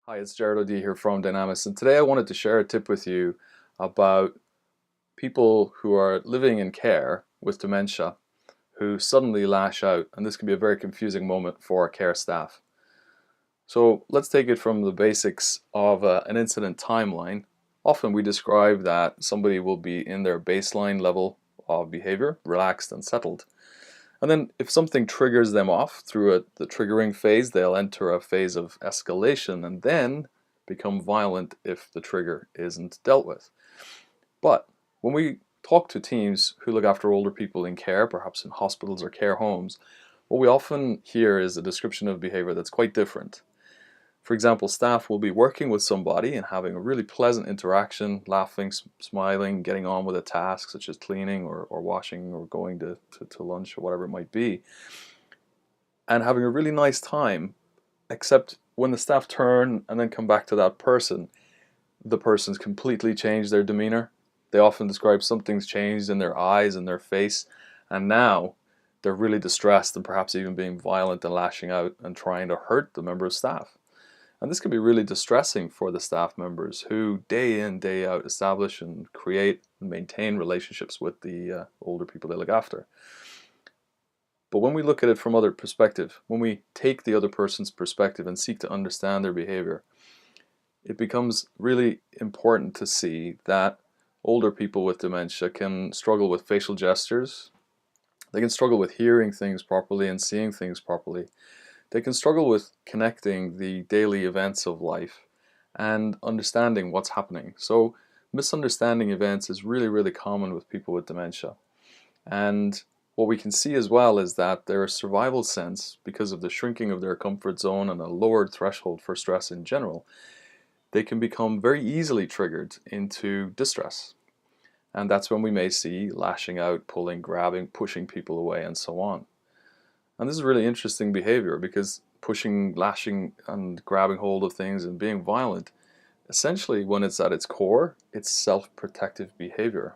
Hi, it's Jared O'D here from Dynamics, and today I wanted to share a tip with you about people who are living in care with dementia who suddenly lash out, and this can be a very confusing moment for our care staff. So let's take it from the basics of an incident timeline. Often we describe that somebody will be in their baseline level of behavior, relaxed and settled. And then if something triggers them off through the triggering phase, they'll enter a phase of escalation and then become violent if the trigger isn't dealt with. But when we talk to teams who look after older people in care, perhaps in hospitals or care homes, what we often hear is a description of behavior that's quite different. For example, staff will be working with somebody and having a really pleasant interaction, laughing, smiling, getting on with a task such as cleaning or washing or going to lunch or whatever it might be, and having a really nice time, except when the staff turn and then come back to that person, the person's completely changed their demeanor. They often describe something's changed in their eyes and their face, and now they're really distressed and perhaps even being violent and lashing out and trying to hurt the member of staff. And this can be really distressing for the staff members who day in, day out establish and create and maintain relationships with the older people they look after. But when we look at it from other perspective, when we take the other person's perspective and seek to understand their behavior, it becomes really important to see that older people with dementia can struggle with facial gestures. They can struggle with hearing things properly and seeing things properly. They can struggle with connecting the daily events of life and understanding what's happening. So misunderstanding events is really, really common with people with dementia. And what we can see as well is that their survival sense, because of the shrinking of their comfort zone and a lowered threshold for stress in general, they can become very easily triggered into distress. And that's when we may see lashing out, pulling, grabbing, pushing people away, and so on. And this is really interesting behavior because pushing, lashing, and grabbing hold of things and being violent, essentially when it's at its core, it's self-protective behavior.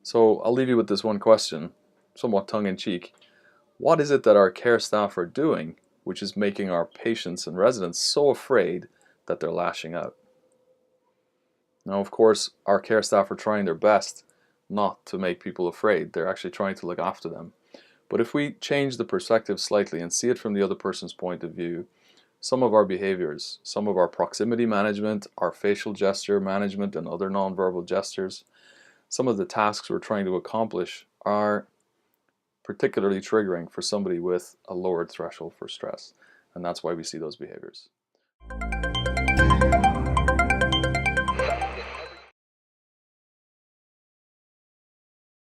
So I'll leave you with this one question, somewhat tongue-in-cheek. What is it that our care staff are doing which is making our patients and residents so afraid that they're lashing out? Now, of course, our care staff are trying their best not to make people afraid. They're actually trying to look after them. But if we change the perspective slightly and see it from the other person's point of view, some of our behaviors, some of our proximity management, our facial gesture management and other nonverbal gestures, some of the tasks we're trying to accomplish are particularly triggering for somebody with a lowered threshold for stress. And that's why we see those behaviors.